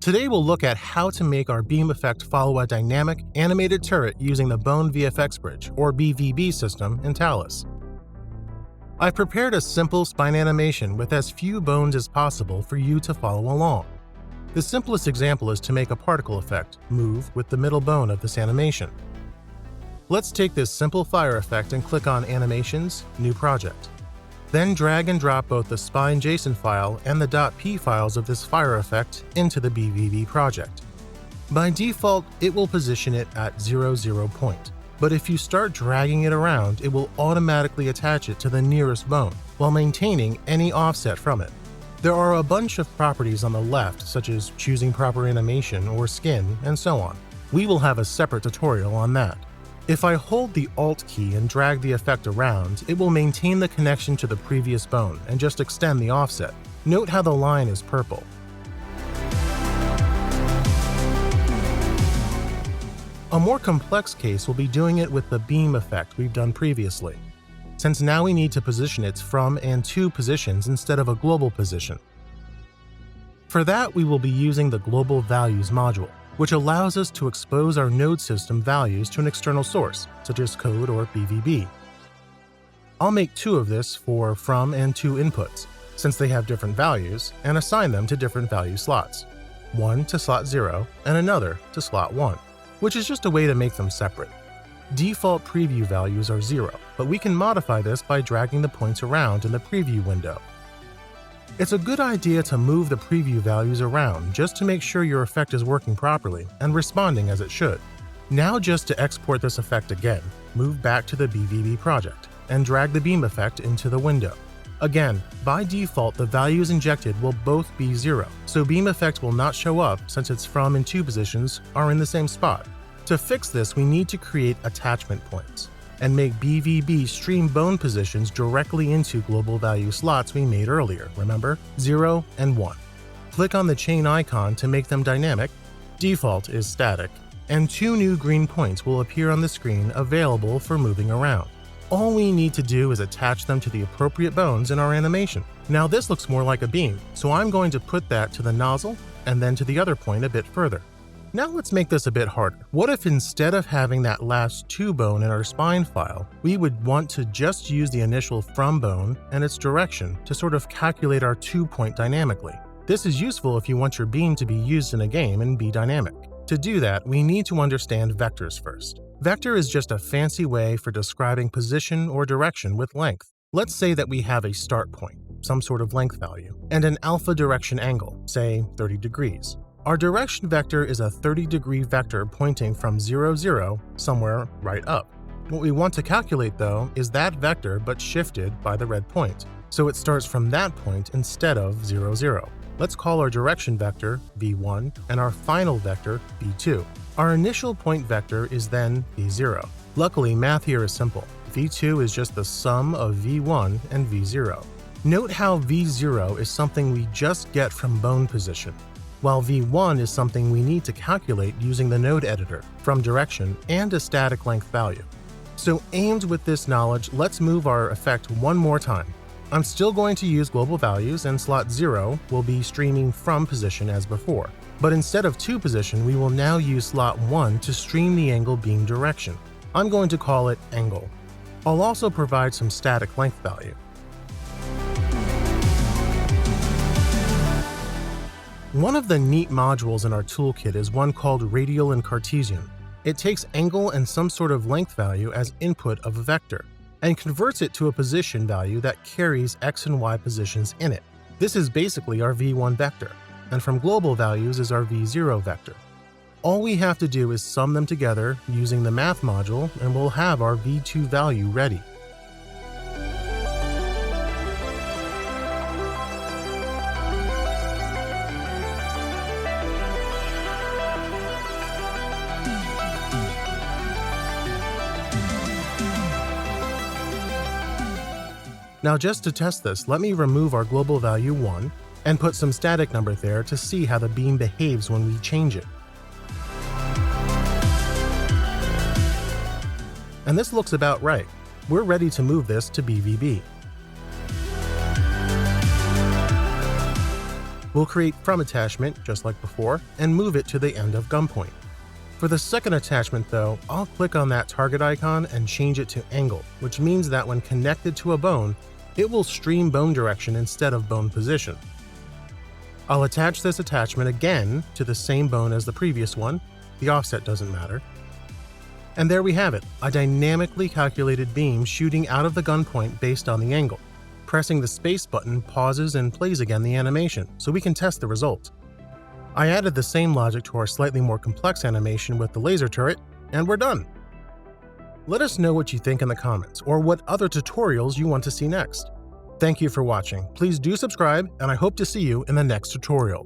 Today we'll look at how to make our beam effect follow a dynamic, animated turret using the Bone VFX Bridge, or BVB system in Talos. I've prepared a simple spine animation with as few bones as possible for you to follow along. The simplest example is to make a particle effect move with the middle bone of this animation. Let's take this simple fire effect and click on Animations, New Project. Then drag and drop both the spine JSON file and the .p files of this fire effect into the BVB project. By default, it will position it at 0, 0 point, but if you start dragging it around, it will automatically attach it to the nearest bone, while maintaining any offset from it. There are a bunch of properties on the left, such as choosing proper animation or skin, and so on. We will have a separate tutorial on that. If I hold the Alt key and drag the effect around, it will maintain the connection to the previous bone and just extend the offset. Note how the line is purple. A more complex case will be doing it with the beam effect we've done previously, since now we need to position its from and to positions instead of a global position. For that, we will be using the Global Values module, which allows us to expose our node system values to an external source, such as code or BVB. I'll make two of this for from and to inputs, since they have different values, and assign them to different value slots, one to slot 0 and another to slot 1, which is just a way to make them separate. Default preview values are 0, but we can modify this by dragging the points around in the preview window. It's a good idea to move the preview values around just to make sure your effect is working properly and responding as it should. Now, just to export this effect again, move back to the BVB project and drag the beam effect into the window. Again, by default, the values injected will both be 0, so beam effect will not show up since its from and to positions are in the same spot. To fix this, we need to create attachment points and make BVB stream bone positions directly into global value slots we made earlier, remember? 0 and 1. Click on the chain icon to make them dynamic. Default is static, and 2 new green points will appear on the screen available for moving around. All we need to do is attach them to the appropriate bones in our animation. Now this looks more like a beam, so I'm going to put that to the nozzle and then to the other point a bit further. Now let's make this a bit harder. What if instead of having that last 2 bone in our spine file, we would want to just use the initial from bone and its direction to sort of calculate our 2-point dynamically? This is useful if you want your beam to be used in a game and be dynamic. To do that, we need to understand vectors first. Vector is just a fancy way for describing position or direction with length. Let's say that we have a start point, some sort of length value, and an alpha direction angle, say 30 degrees. Our direction vector is a 30-degree vector pointing from 0, 0 somewhere right up. What we want to calculate, though, is that vector but shifted by the red point, so it starts from that point instead of 0, 0. Let's call our direction vector v1 and our final vector v2. Our initial point vector is then v0. Luckily, math here is simple. v2 is just the sum of v1 and v0. Note how v0 is something we just get from bone position, while v1 is something we need to calculate using the NodeEditor from direction and a static length value. So aimed with this knowledge, let's move our effect one more time. I'm still going to use global values, and slot 0 will be streaming from position as before. But instead of to position, we will now use slot 1 to stream the angle beam direction. I'm going to call it angle. I'll also provide some static length value. One of the neat modules in our toolkit is one called Radial Cartesian. It takes angle and some sort of length value as input of a vector, and converts it to a position value that carries x and y positions in it. This is basically our v1 vector, and from global values is our v0 vector. All we have to do is sum them together using the math module, and we'll have our v2 value ready. Now just to test this, let me remove our global value 1 and put some static number there to see how the beam behaves when we change it. And this looks about right. We're ready to move this to BVB. We'll create from attachment, just like before, and move it to the end of gunpoint. For the second attachment though, I'll click on that target icon and change it to angle, which means that when connected to a bone, it will stream bone direction instead of bone position. I'll attach this attachment again to the same bone as the previous one, the offset doesn't matter. And there we have it, a dynamically calculated beam shooting out of the gun point based on the angle. Pressing the space button pauses and plays again the animation, so we can test the result. I added the same logic to our slightly more complex animation with the laser turret, and we're done! Let us know what you think in the comments, or what other tutorials you want to see next. Thank you for watching, please do subscribe, and I hope to see you in the next tutorial.